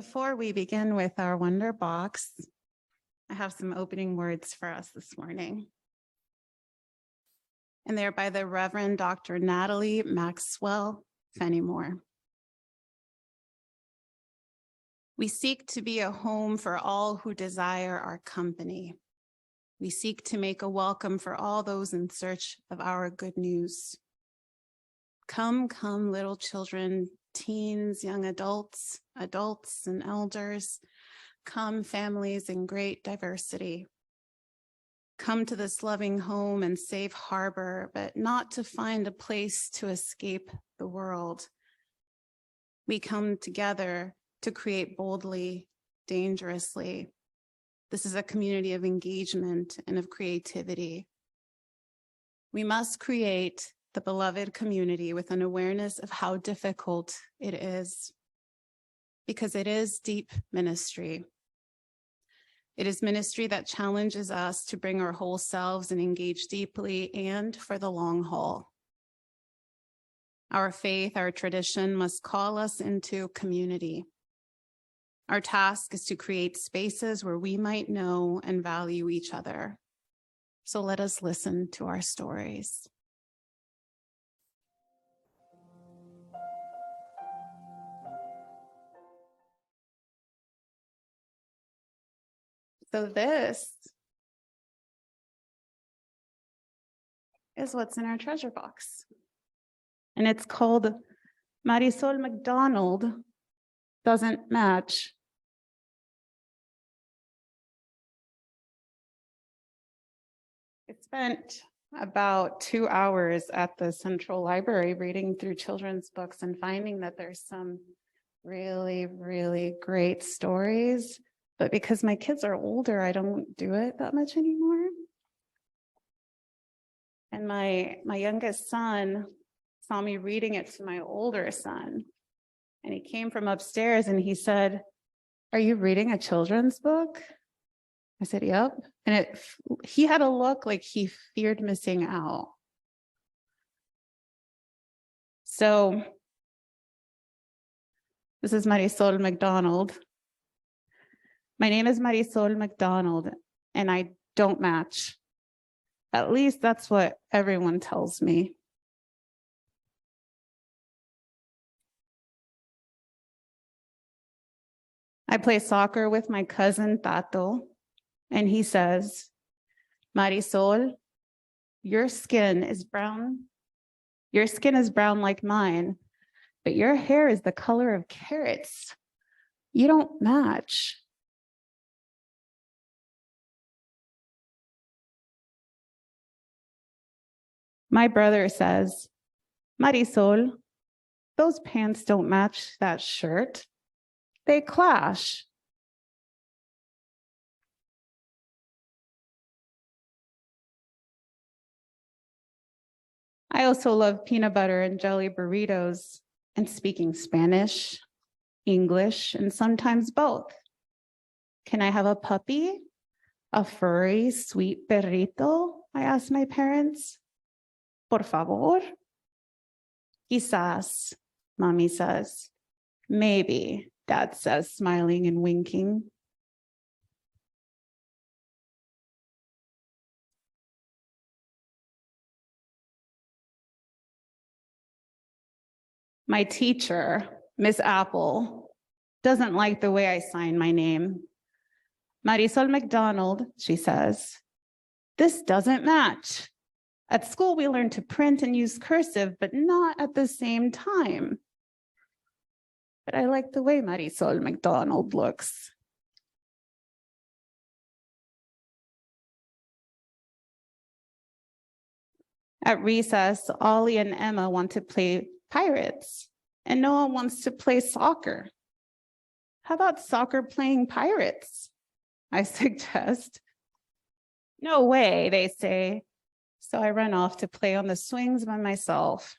Before we begin with our Wonderbox, I have some opening words for us this morning. And they're by the Reverend Dr. Natalie Maxwell Fenimore. We seek to be a home for all who desire our company. We seek to make a welcome for all those in search of our good news. Come, come, little children, teens, young adults, adults and elders. Come, families in great diversity. Come to this loving home and safe harbor, but not to find a place to escape the world. We come together to create boldly, dangerously. This is a community of engagement and of creativity. We must create the beloved community with an awareness of how difficult it is, because it is deep ministry. It is ministry that challenges us to bring our whole selves and engage deeply and for the long haul. Our faith, our tradition must call us into community. Our task is to create spaces where we might know and value each other. So let us listen to our stories. So this is what's in our treasure box. And it's called Marisol McDonald Doesn't Match. I spent about 2 hours at the Central Library reading through children's books and finding that there's some really, really great stories. But because my kids are older, I don't do it that much anymore. And my youngest son saw me reading it to my older son. And he came from upstairs and he said, "Are you reading a children's book?" I said, "Yep." And he had a look like he feared missing out. So this is Marisol McDonald. My name is Marisol McDonald, and I don't match. At least that's what everyone tells me. I play soccer with my cousin Tato, and he says, "Marisol, your skin is brown. Your skin is brown like mine, but your hair is the color of carrots. You don't match." My brother says, "Marisol, those pants don't match that shirt. They clash." I also love peanut butter and jelly burritos and speaking Spanish, English, and sometimes both. Can I have a puppy? A furry, sweet perrito? I asked my parents. Por favor. Quizás, Mommy says. Maybe, Dad says, smiling and winking. My teacher, Miss Apple, doesn't like the way I sign my name. Marisol McDonald, she says, "This doesn't match. At school, we learn to print and use cursive, but not at the same time." But I like the way Marisol McDonald looks. At recess, Ollie and Emma want to play pirates, and Noah wants to play soccer. How about soccer playing pirates? I suggest. No way, they say. So I run off to play on the swings by myself.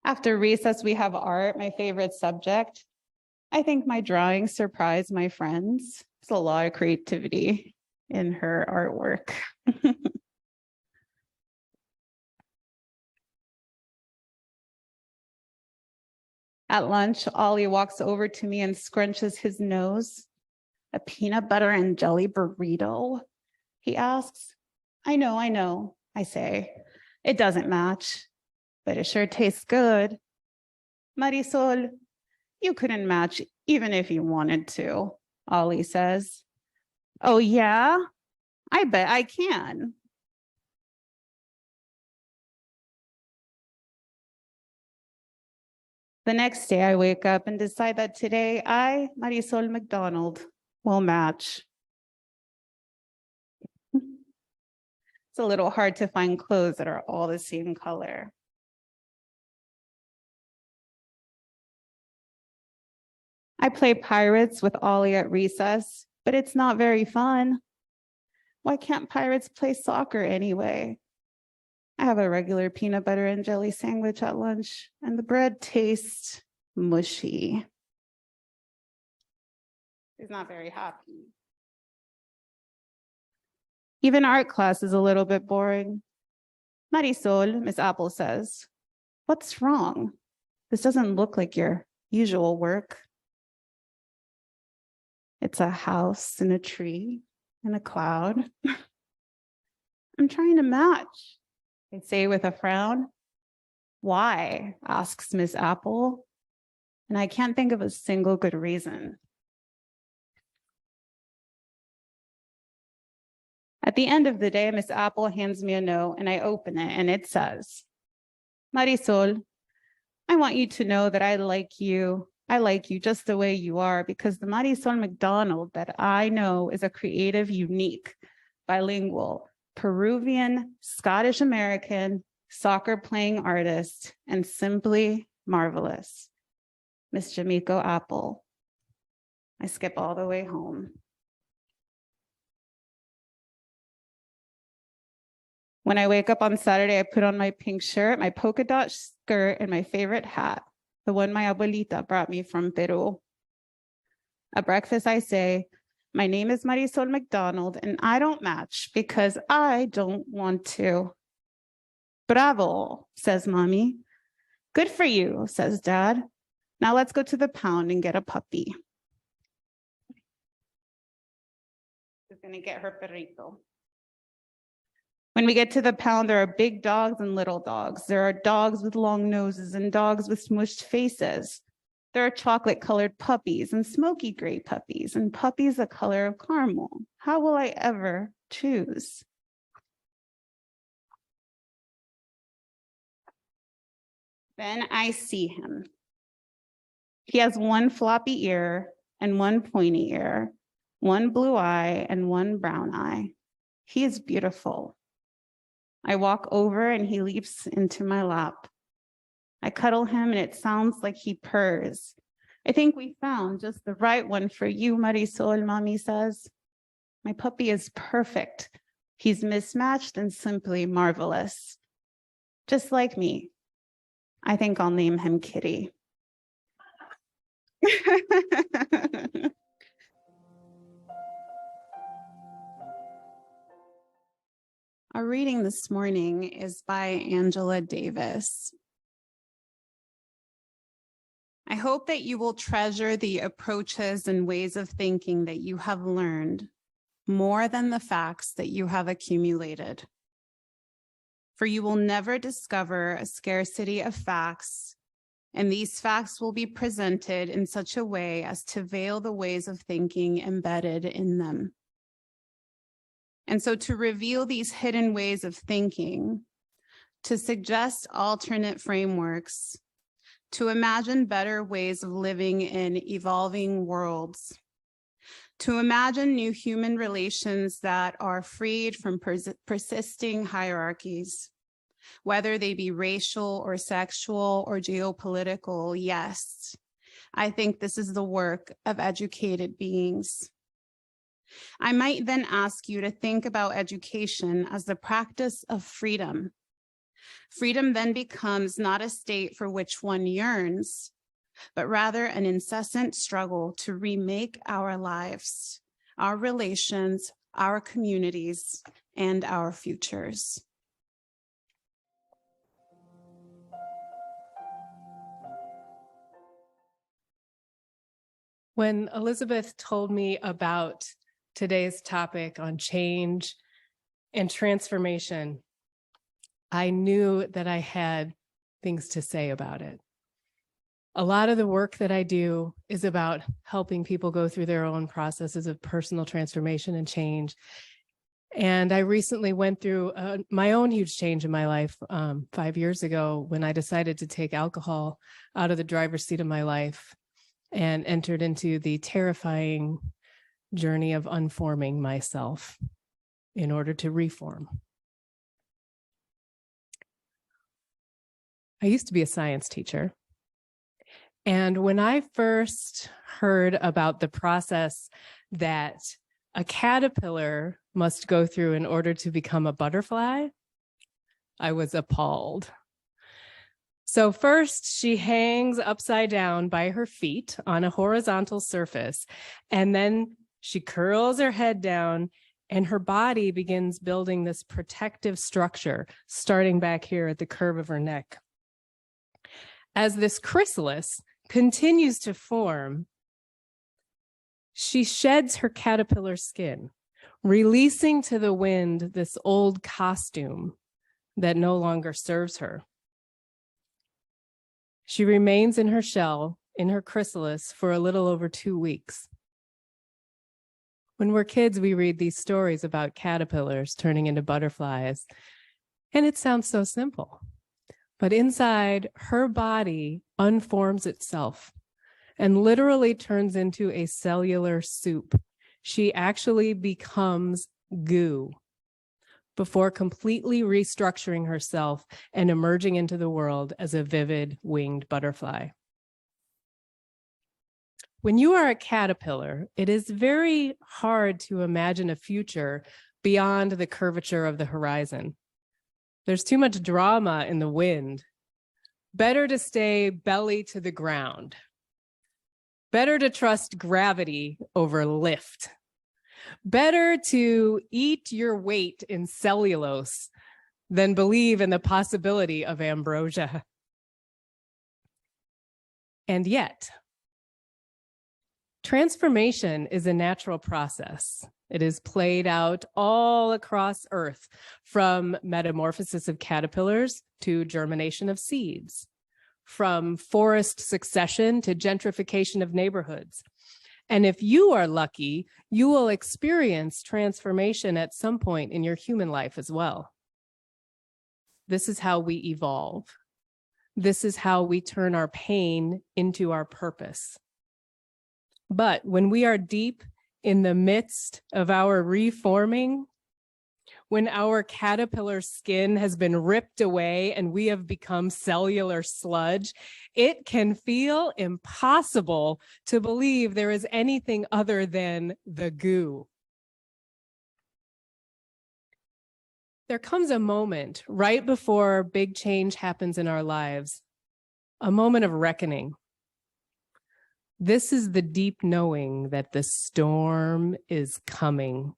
After recess, we have art, my favorite subject. I think my drawings surprised my friends. There's a lot of creativity in her artwork. At lunch, Ollie walks over to me and scrunches his nose. A peanut butter and jelly burrito? He asks. I know, I say. It doesn't match, but it sure tastes good. Marisol, you couldn't match even if you wanted to, Ollie says. Oh, yeah? I bet I can. The next day, I wake up and decide that today I, Marisol McDonald, will match. It's a little hard to find clothes that are all the same color. I play pirates with Ollie at recess, but it's not very fun. Why can't pirates play soccer anyway? I have a regular peanut butter and jelly sandwich at lunch, and the bread tastes mushy. He's not very happy. Even art class is a little bit boring. Marisol, Miss Apple says, what's wrong? This doesn't look like your usual work. It's a house and a tree and a cloud. I'm trying to match, I say with a frown. Why? Asks Miss Apple. And I can't think of a single good reason. At the end of the day, Miss Apple hands me a note and I open it and it says, Marisol, I want you to know that I like you. I like you just the way you are because the Marisol McDonald that I know is a creative, unique, bilingual, Peruvian, Scottish American, soccer playing artist, and simply marvelous. Miss Jamaica Apple. I skip all the way home. When I wake up on Saturday, I put on my pink shirt, my polka dot skirt, and my favorite hat, the one my abuelita brought me from Peru. At breakfast, I say, my name is Marisol McDonald, and I don't match because I don't want to. Bravo, says mommy. Good for you, says dad. Now let's go to the pound and get a puppy. She's gonna get her perrito. When we get to the pound, there are big dogs and little dogs. There are dogs with long noses and dogs with smushed faces. There are chocolate-colored puppies and smoky gray puppies and puppies the color of caramel. How will I ever choose? Then I see him. He has one floppy ear and one pointy ear, one blue eye and one brown eye. He is beautiful. I walk over and he leaps into my lap. I cuddle him and it sounds like he purrs. I think we found just the right one for you, Marisol, mommy says. My puppy is perfect. He's mismatched and simply marvelous. Just like me. I think I'll name him Kitty. Our reading this morning is by Angela Davis. I hope that you will treasure the approaches and ways of thinking that you have learned more than the facts that you have accumulated. For you will never discover a scarcity of facts, and these facts will be presented in such a way as to veil the ways of thinking embedded in them. And so to reveal these hidden ways of thinking, to suggest alternate frameworks, to imagine better ways of living in evolving worlds, to imagine new human relations that are freed from persisting hierarchies, whether they be racial or sexual or geopolitical. Yes, I think this is the work of educated beings. I might then ask you to think about education as the practice of freedom. Freedom then becomes not a state for which one yearns, but rather an incessant struggle to remake our lives, our relations, our communities, and our futures. When Elizabeth told me about today's topic on change and transformation, I knew that I had things to say about it. A lot of the work that I do is about helping people go through their own processes of personal transformation and change. And I recently went through my own huge change in my life 5 years ago when I decided to take alcohol out of the driver's seat of my life and entered into the terrifying journey of unforming myself in order to reform. I used to be a science teacher. And when I first heard about the process that a caterpillar must go through in order to become a butterfly, I was appalled. So first, she hangs upside down by her feet on a horizontal surface, and then she curls her head down, and her body begins building this protective structure, starting back here at the curve of her neck. As this chrysalis continues to form, she sheds her caterpillar skin, releasing to the wind this old costume that no longer serves her. She remains in her shell, in her chrysalis, for a little over 2 weeks. When we're kids, we read these stories about caterpillars turning into butterflies, and it sounds so simple. But inside, her body unforms itself and literally turns into a cellular soup. She actually becomes goo before completely restructuring herself and emerging into the world as a vivid winged butterfly. When you are a caterpillar, it is very hard to imagine a future beyond the curvature of the horizon. There's too much drama in the wind. Better to stay belly to the ground. Better to trust gravity over lift. Better to eat your weight in cellulose than believe in the possibility of ambrosia. And yet, transformation is a natural process. It is played out all across Earth, from metamorphosis of caterpillars to germination of seeds, from forest succession to gentrification of neighborhoods. And if you are lucky, you will experience transformation at some point in your human life as well. This is how we evolve. This is how we turn our pain into our purpose. But when we are deep in the midst of our reforming, when our caterpillar skin has been ripped away and we have become cellular sludge, it can feel impossible to believe there is anything other than the goo. There comes a moment right before big change happens in our lives, a moment of reckoning. This is the deep knowing that the storm is coming,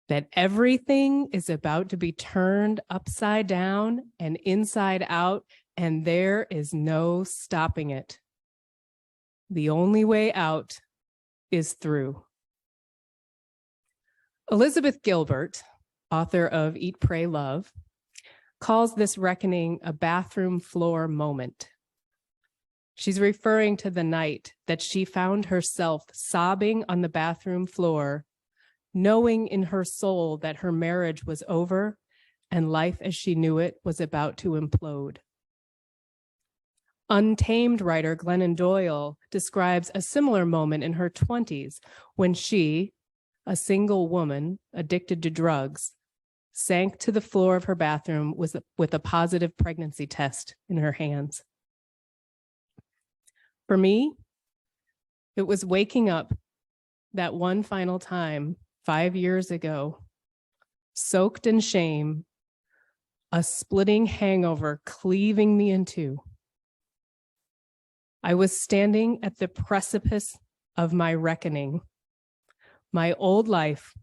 that everything is about to be turned upside down and inside out, and there is no stopping it. The only way out is through. Elizabeth Gilbert, author of Eat, Pray, Love, calls this reckoning a bathroom floor moment. She's referring to the night that she found herself sobbing on the bathroom floor, knowing in her soul that her marriage was over and life as she knew it was about to implode. Untamed writer Glennon Doyle describes a similar moment in her 20s when she, a single woman addicted to drugs, sank to the floor of her bathroom with a positive pregnancy test in her hands. For me, it was waking up that one final time 5 years ago, soaked in shame, a splitting hangover cleaving me in two. I was standing at the precipice of my reckoning. My old life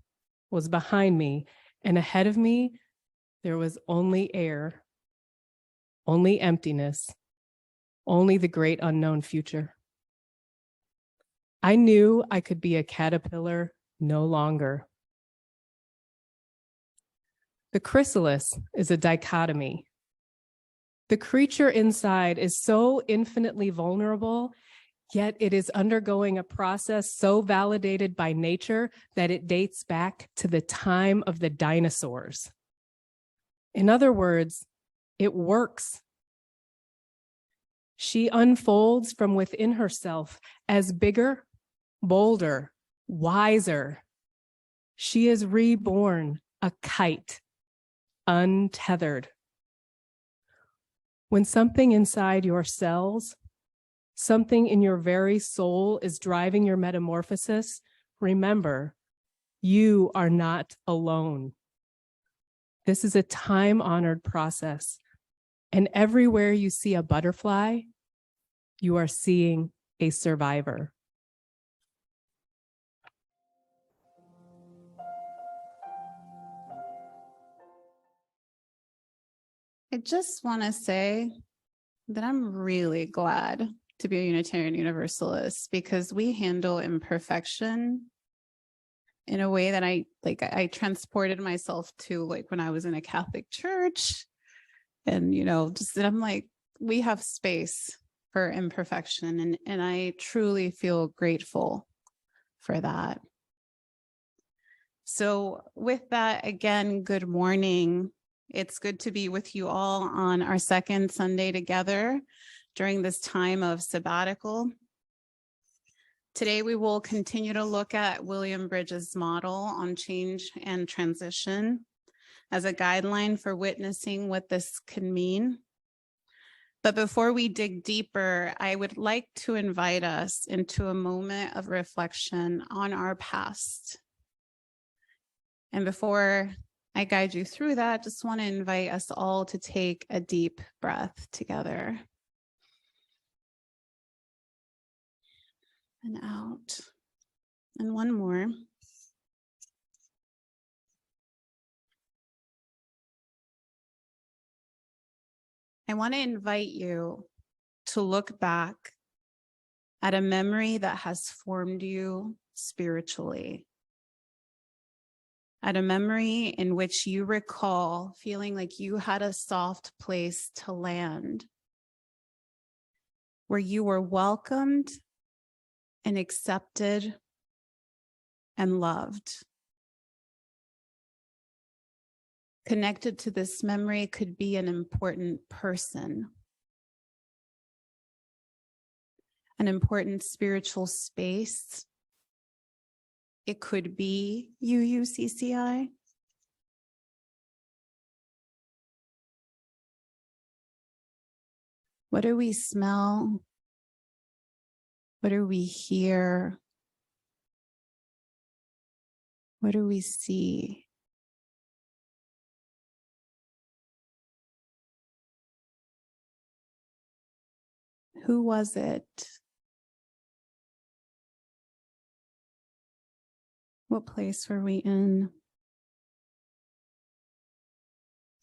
was behind me, and ahead of me, there was only air, only emptiness, only the great unknown future. I knew I could be a caterpillar no longer. The chrysalis is a dichotomy. The creature inside is so infinitely vulnerable, yet it is undergoing a process so validated by nature that it dates back to the time of the dinosaurs. In other words, it works. She unfolds from within herself as bigger, bolder, wiser. She is reborn, a kite, untethered. When something inside your cells, something in your very soul is driving your metamorphosis, remember, you are not alone. This is a time-honored process, and everywhere you see a butterfly, you are seeing a survivor. I just want to say that I'm really glad to be a Unitarian Universalist because we handle imperfection in a way that I transported myself to, like, when I was in a Catholic church, and just that I'm like, we have space for imperfection, and I truly feel grateful for that. So with that, again, good morning. It's good to be with you all on our second Sunday together during this time of sabbatical. Today, we will continue to look at William Bridges' model on change and transition as a guideline for witnessing what this can mean. But before we dig deeper, I would like to invite us into a moment of reflection on our past. And before I guide you through that, just want to invite us all to take a deep breath together. And out. And one more. I want to invite you to look back at a memory that has formed you spiritually. At a memory in which you recall feeling like you had a soft place to land, where you were welcomed and accepted and loved. Connected to this memory could be an important person, an important spiritual space. It could be UUCCI. What do we smell? What do we hear? What do we see? Who was it? What place were we in?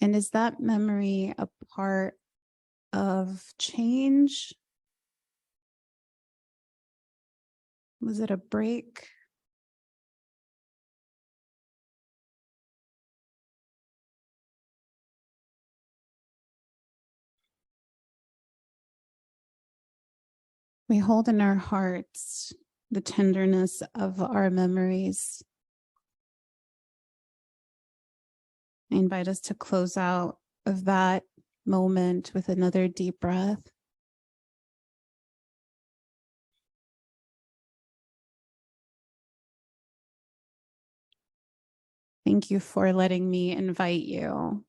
And is that memory a part of change? Was it a break? We hold in our hearts the tenderness of our memories. I invite us to close out of that moment with another deep breath. Thank you for letting me invite you.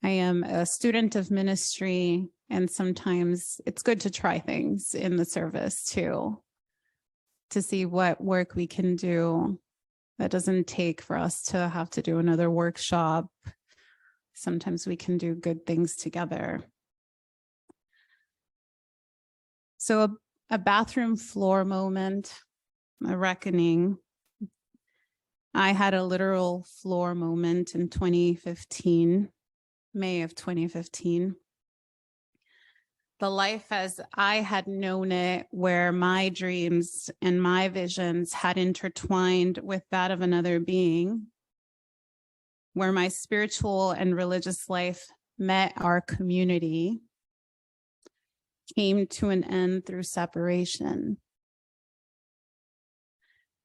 I am a student of ministry, and sometimes it's good to try things in the service too, to see what work we can do. That doesn't take for us to have to do another workshop. Sometimes we can do good things together. So a bathroom floor moment, a reckoning. I had a literal floor moment in 2015, May of 2015. the life as I had known it, where my dreams and my visions had intertwined with that of another being, where my spiritual and religious life met our community, came to an end through separation.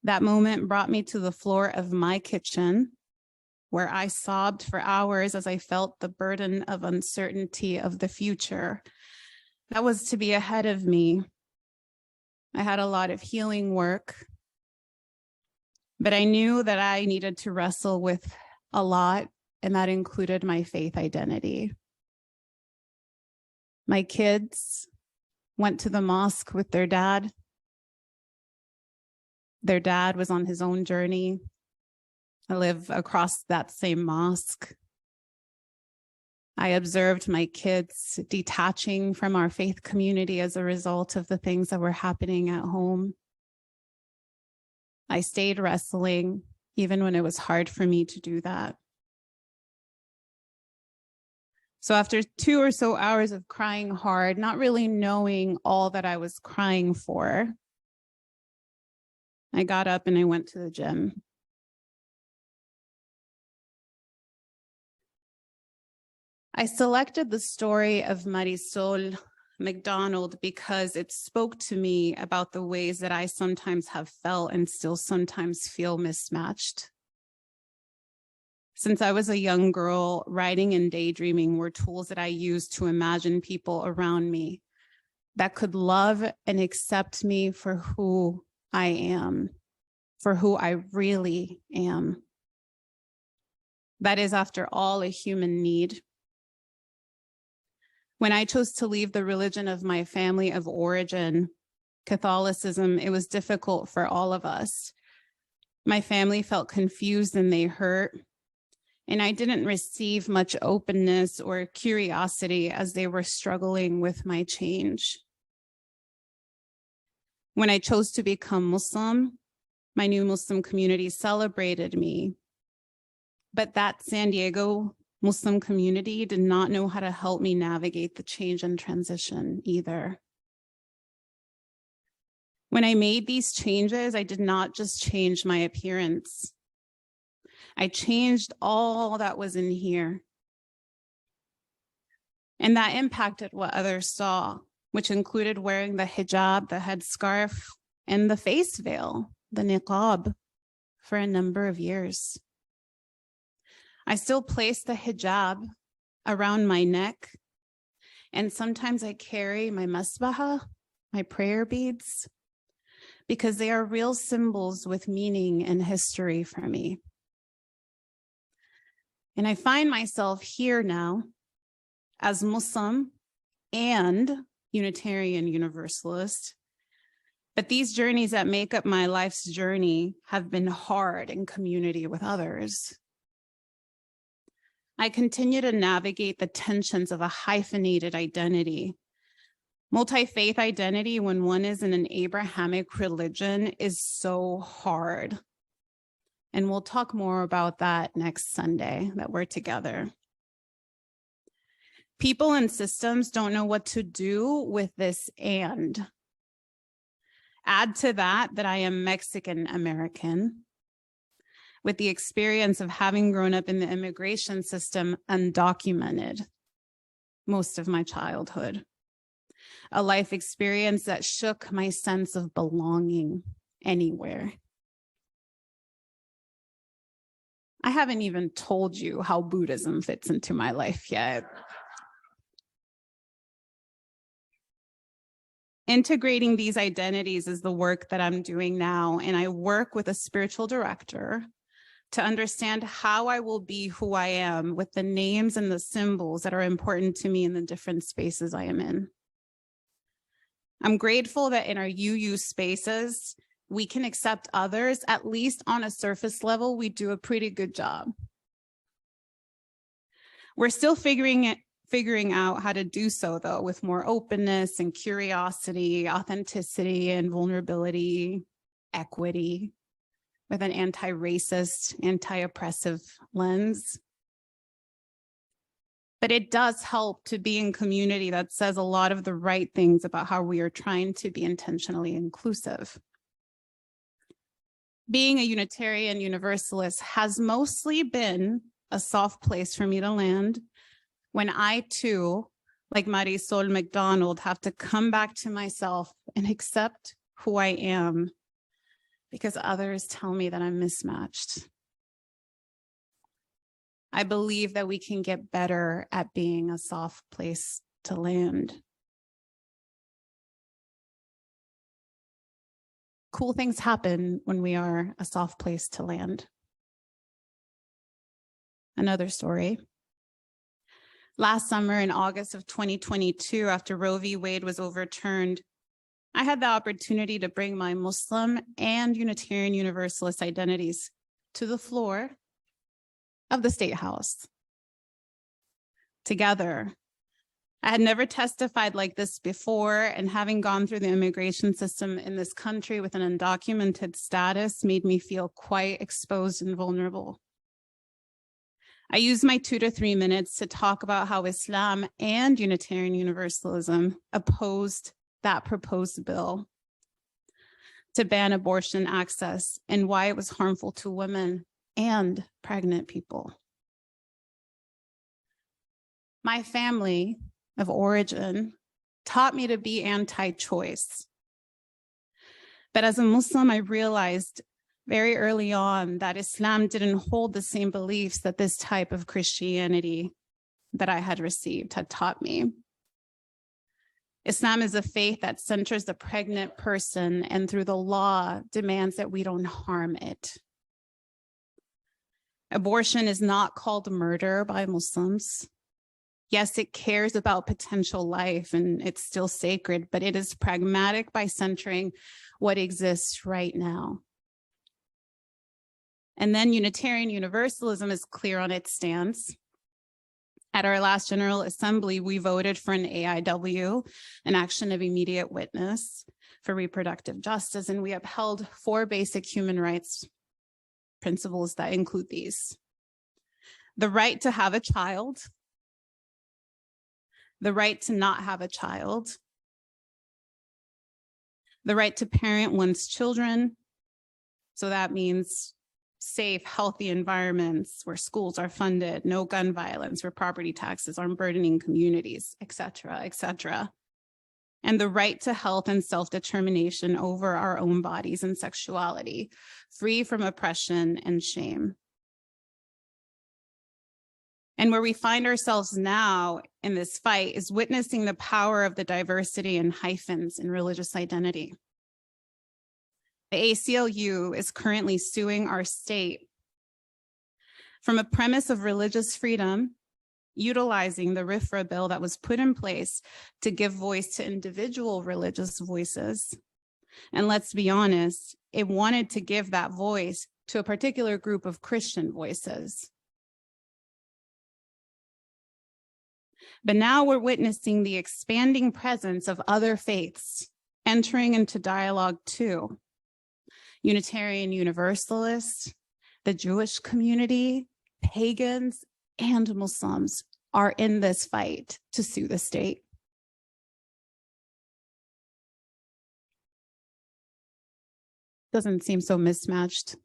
That moment brought me to the floor of my kitchen, where I sobbed for hours as I felt the burden of uncertainty of the future that was to be ahead of me. I had a lot of healing work, but I knew that I needed to wrestle with a lot, and that included my faith identity. My kids went to the mosque with their dad. Their dad was on his own journey. I live across that same mosque. I observed my kids detaching from our faith community as a result of the things that were happening at home. I stayed wrestling, even when it was hard for me to do that. So after 2 or so hours of crying hard, not really knowing all that I was crying for, I got up and I went to the gym. I selected the story of Marisol McDonald because it spoke to me about the ways that I sometimes have felt and still sometimes feel mismatched. Since I was a young girl, writing and daydreaming were tools that I used to imagine people around me that could love and accept me for who I am, for who I really am. That is, after all, a human need. When I chose to leave the religion of my family of origin, Catholicism, it was difficult for all of us. My family felt confused and they hurt, and I didn't receive much openness or curiosity as they were struggling with my change. When I chose to become Muslim, my new Muslim community celebrated me, but that San Diego Muslim community did not know how to help me navigate the change and transition either. When I made these changes, I did not just change my appearance. I changed all that was in here. And that impacted what others saw, which included wearing the hijab, the headscarf, and the face veil, the niqab, for a number of years. I still place the hijab around my neck, and sometimes I carry my masbaha, my prayer beads, because they are real symbols with meaning and history for me. And I find myself here now as Muslim and Unitarian Universalist, but these journeys that make up my life's journey have been hard in community with others. I continue to navigate the tensions of a hyphenated identity. Multi-faith identity, when one is in an Abrahamic religion, is so hard. And we'll talk more about that next Sunday that we're together. People and systems don't know what to do with this and. Add to that I am Mexican American, with the experience of having grown up in the immigration system undocumented most of my childhood. A life experience that shook my sense of belonging anywhere. I haven't even told you how Buddhism fits into my life yet. Integrating these identities is the work that I'm doing now, and I work with a spiritual director to understand how I will be who I am with the names and the symbols that are important to me in the different spaces I am in. I'm grateful that in our UU spaces, we can accept others, at least on a surface level. We do a pretty good job. We're still figuring out how to do so, though, with more openness and curiosity, authenticity and vulnerability, equity, with an anti-racist, anti-oppressive lens. But it does help to be in community that says a lot of the right things about how we are trying to be intentionally inclusive. Being a Unitarian Universalist has mostly been a soft place for me to land when I too, like Marisol McDonald, have to come back to myself and accept who I am because others tell me that I'm mismatched. I believe that we can get better at being a soft place to land. Cool things happen when we are a soft place to land. Another story. Last summer in August of 2022, after Roe v. Wade was overturned, I had the opportunity to bring my Muslim and Unitarian Universalist identities to the floor of the State House. Together, I had never testified like this before, and having gone through the immigration system in this country with an undocumented status made me feel quite exposed and vulnerable. I used my 2 to 3 minutes to talk about how Islam and Unitarian Universalism opposed that proposed bill to ban abortion access and why it was harmful to women and pregnant people. My family of origin taught me to be anti-choice. But as a Muslim, I realized very early on that Islam didn't hold the same beliefs that this type of Christianity that I had received had taught me. Islam is a faith that centers the pregnant person and through the law demands that we don't harm it. Abortion is not called murder by Muslims. Yes, it cares about potential life and it's still sacred, but it is pragmatic by centering what exists right now. And then Unitarian Universalism is clear on its stance. At our last General Assembly, we voted for an AIW, an action of immediate witness for reproductive justice, and we upheld 4 basic human rights principles that include these: the right to have a child, the right to not have a child, the right to parent one's children. So that means safe, healthy environments where schools are funded, no gun violence, where property taxes aren't burdening communities, et cetera, et cetera. And the right to health and self-determination over our own bodies and sexuality, free from oppression and shame. And where we find ourselves now in this fight is witnessing the power of the diversity and hyphens in religious identity. The ACLU is currently suing our state from a premise of religious freedom, utilizing the RFRA bill that was put in place to give voice to individual religious voices. And let's be honest, it wanted to give that voice to a particular group of Christian voices. But now we're witnessing the expanding presence of other faiths entering into dialogue too. Unitarian Universalists, the Jewish community, pagans, and Muslims are in this fight to sue the state. Doesn't seem so mismatched.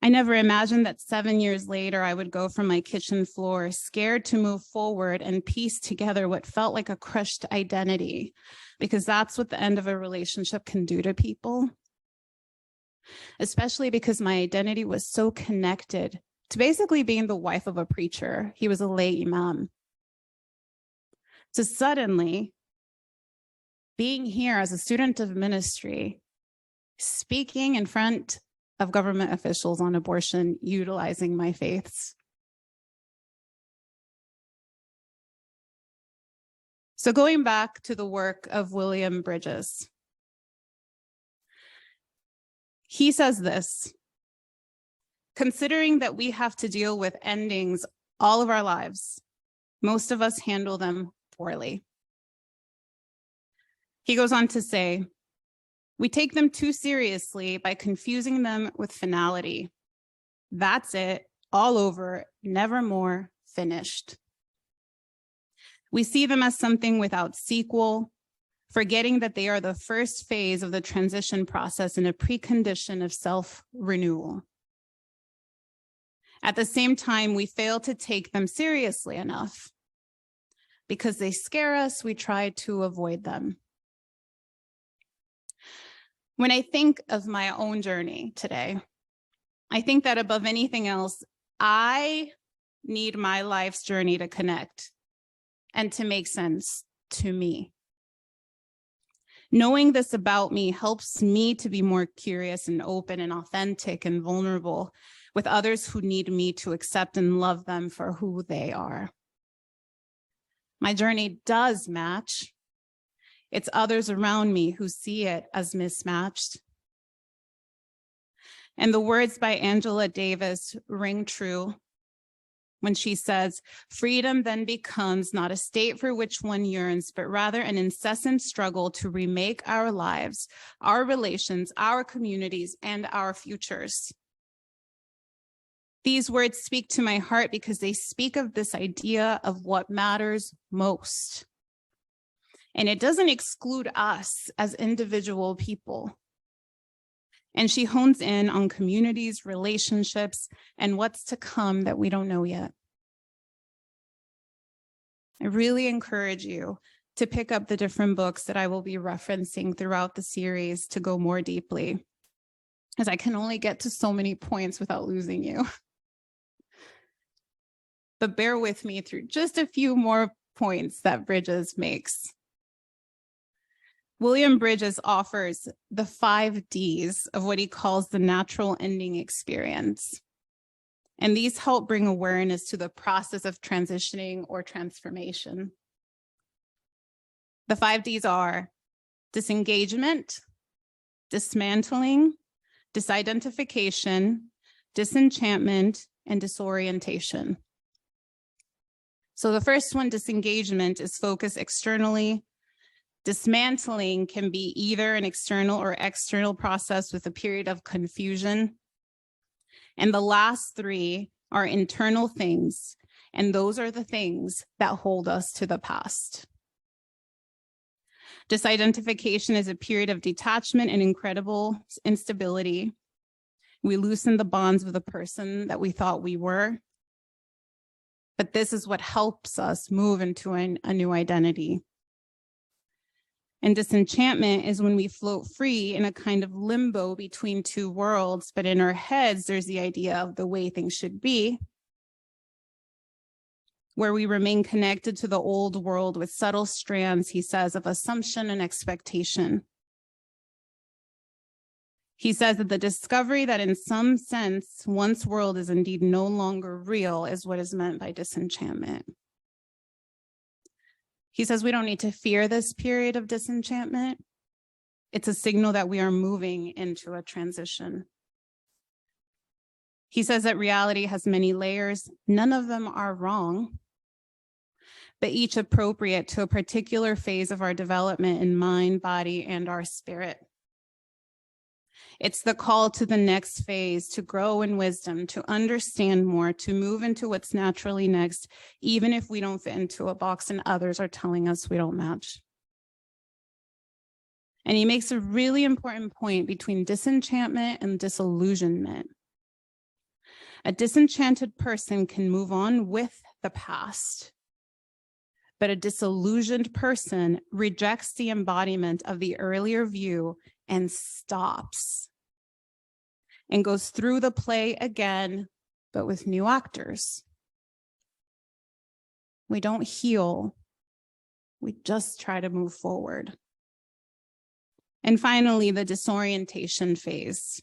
I never imagined that 7 years later, I would go from my kitchen floor, scared to move forward and piece together what felt like a crushed identity, because that's what the end of a relationship can do to people. Especially because my identity was so connected to basically being the wife of a preacher. He was a lay imam. So suddenly, being here as a student of ministry, speaking in front of government officials on abortion, utilizing my faiths. So going back to the work of William Bridges, he says this: considering that we have to deal with endings all of our lives, most of us handle them poorly. He goes on to say, we take them too seriously by confusing them with finality. That's it, all over, nevermore finished. We see them as something without sequel, forgetting that they are the first phase of the transition process and a precondition of self-renewal. At the same time, we fail to take them seriously enough. Because they scare us, we try to avoid them. When I think of my own journey today, I think that above anything else, I need my life's journey to connect and to make sense to me. Knowing this about me helps me to be more curious and open and authentic and vulnerable with others who need me to accept and love them for who they are. My journey does match. It's others around me who see it as mismatched. And the words by Angela Davis ring true when she says, freedom then becomes not a state for which one yearns, but rather an incessant struggle to remake our lives, our relations, our communities, and our futures. These words speak to my heart because they speak of this idea of what matters most. And it doesn't exclude us as individual people. And she hones in on communities, relationships, and what's to come that we don't know yet. I really encourage you to pick up the different books that I will be referencing throughout the series to go more deeply, as I can only get to so many points without losing you. But bear with me through just a few more points that Bridges makes. William Bridges offers the 5 Ds of what he calls the natural ending experience. And these help bring awareness to the process of transitioning or transformation. The 5 Ds are disengagement, dismantling, disidentification, disenchantment, and disorientation. So the first one, disengagement, is focused externally. Dismantling can be either an external or external process with a period of confusion. And the last 3 are internal things, and those are the things that hold us to the past. Disidentification is a period of detachment and incredible instability. We loosen the bonds with the person that we thought we were. But this is what helps us move into a new identity. And disenchantment is when we float free in a kind of limbo between 2 worlds, but in our heads, there's the idea of the way things should be, where we remain connected to the old world with subtle strands, he says, of assumption and expectation. He says that the discovery that in some sense, one's world is indeed no longer real is what is meant by disenchantment. He says we don't need to fear this period of disenchantment. It's a signal that we are moving into a transition. He says that reality has many layers. None of them are wrong, but each appropriate to a particular phase of our development in mind, body, and our spirit. It's the call to the next phase, to grow in wisdom, to understand more, to move into what's naturally next, even if we don't fit into a box and others are telling us we don't match. And he makes a really important point between disenchantment and disillusionment. A disenchanted person can move on with the past, but a disillusioned person rejects the embodiment of the earlier view and stops and goes through the play again, but with new actors. We don't heal, we just try to move forward. And finally, the disorientation phase.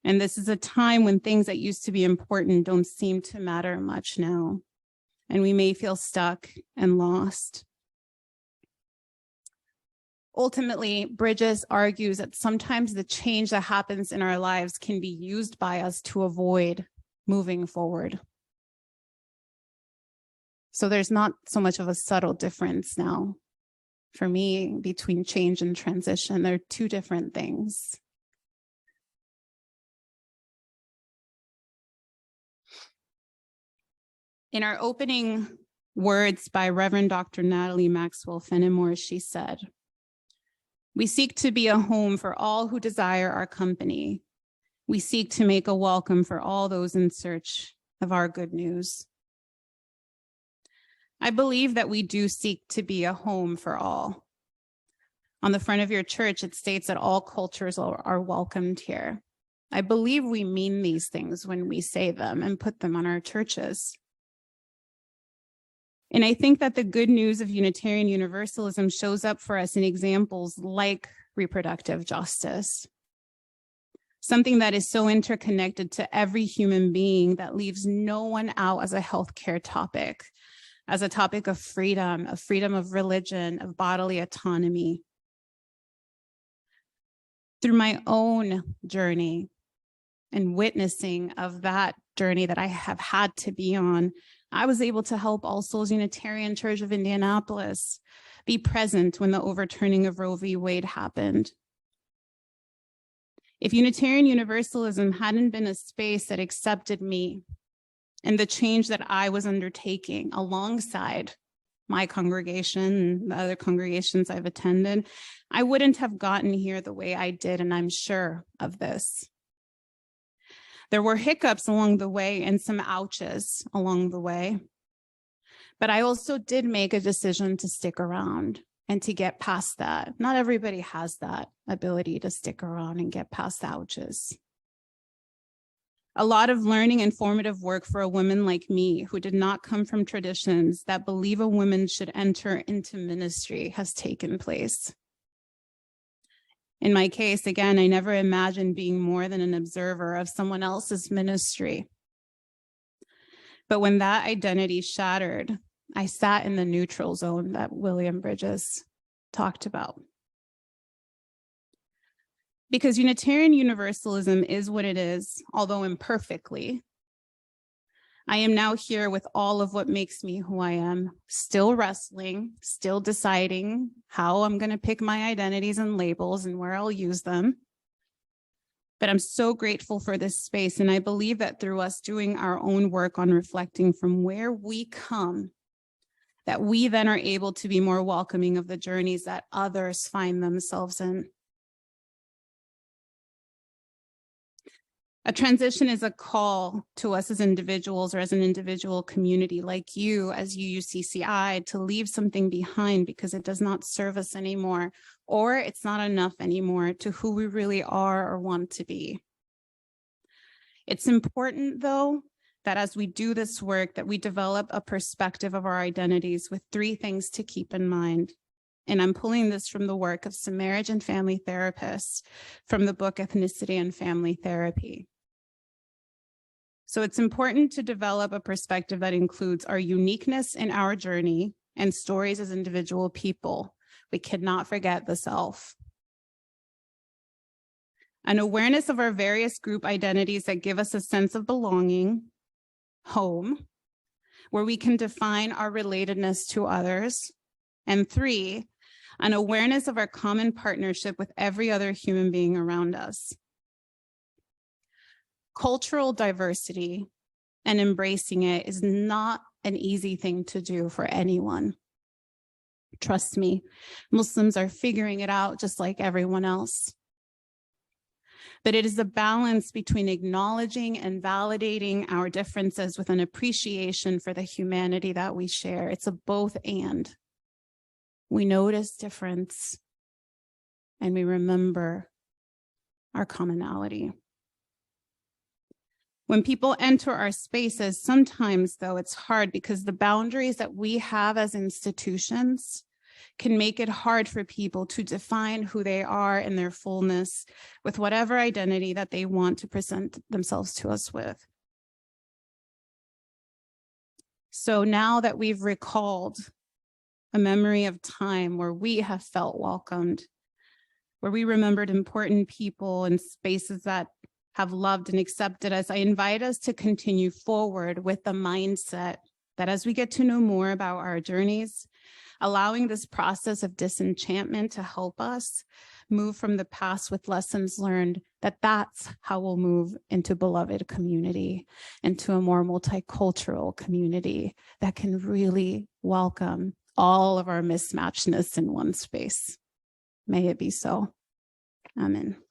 And this is a time when things that used to be important don't seem to matter much now, and we may feel stuck and lost. Ultimately, Bridges argues that sometimes the change that happens in our lives can be used by us to avoid moving forward. So there's not so much of a subtle difference now for me between change and transition. They're 2 different things. In our opening words by Reverend Dr. Natalie Maxwell Fenimore, she said, "We seek to be a home for all who desire our company. We seek to make a welcome for all those in search of our good news." I believe that we do seek to be a home for all. On the front of your church, it states that all cultures are welcomed here. I believe we mean these things when we say them and put them on our churches. And I think that the good news of Unitarian Universalism shows up for us in examples like reproductive justice, something that is so interconnected to every human being that leaves no one out as a healthcare topic, as a topic of freedom of religion, of bodily autonomy. Through my own journey and witnessing of that journey that I have had to be on, I was able to help All Souls Unitarian Church of Indianapolis be present when the overturning of Roe v. Wade happened. If Unitarian Universalism hadn't been a space that accepted me and the change that I was undertaking alongside my congregation and the other congregations I've attended, I wouldn't have gotten here the way I did, and I'm sure of this. There were hiccups along the way and some ouches along the way, but I also did make a decision to stick around and to get past that. Not everybody has that ability to stick around and get past the ouches. A lot of learning and formative work for a woman like me who did not come from traditions that believe a woman should enter into ministry has taken place. In my case, again, I never imagined being more than an observer of someone else's ministry. But when that identity shattered, I sat in the neutral zone that William Bridges talked about. Because Unitarian Universalism is what it is, although imperfectly. I am now here with all of what makes me who I am, still wrestling, still deciding how I'm going to pick my identities and labels and where I'll use them. But I'm so grateful for this space, and I believe that through us doing our own work on reflecting from where we come, that we then are able to be more welcoming of the journeys that others find themselves in. A transition is a call to us as individuals or as an individual community like you as UUCCI to leave something behind because it does not serve us anymore, or it's not enough anymore to who we really are or want to be. It's important, though, that as we do this work, that we develop a perspective of our identities with three things to keep in mind. And I'm pulling this from the work of some marriage and family therapists from the book Ethnicity and Family Therapy. So it's important to develop a perspective that includes our uniqueness in our journey and stories as individual people. We cannot forget the self. An awareness of our various group identities that give us a sense of belonging, home, where we can define our relatedness to others. And three, an awareness of our common partnership with every other human being around us. Cultural diversity and embracing it is not an easy thing to do for anyone. Trust me, Muslims are figuring it out just like everyone else. But it is a balance between acknowledging and validating our differences with an appreciation for the humanity that we share. It's a both and. We notice difference and we remember our commonality. When people enter our spaces, sometimes, though, it's hard because the boundaries that we have as institutions can make it hard for people to define who they are in their fullness with whatever identity that they want to present themselves to us with. So now that we've recalled a memory of time where we have felt welcomed, where we remembered important people and spaces that have loved and accepted us, I invite us to continue forward with the mindset that as we get to know more about our journeys, allowing this process of disenchantment to help us move from the past with lessons learned, that's how we'll move into beloved community, into a more multicultural community that can really welcome all of our mismatchedness in one space. May it be so. Amen.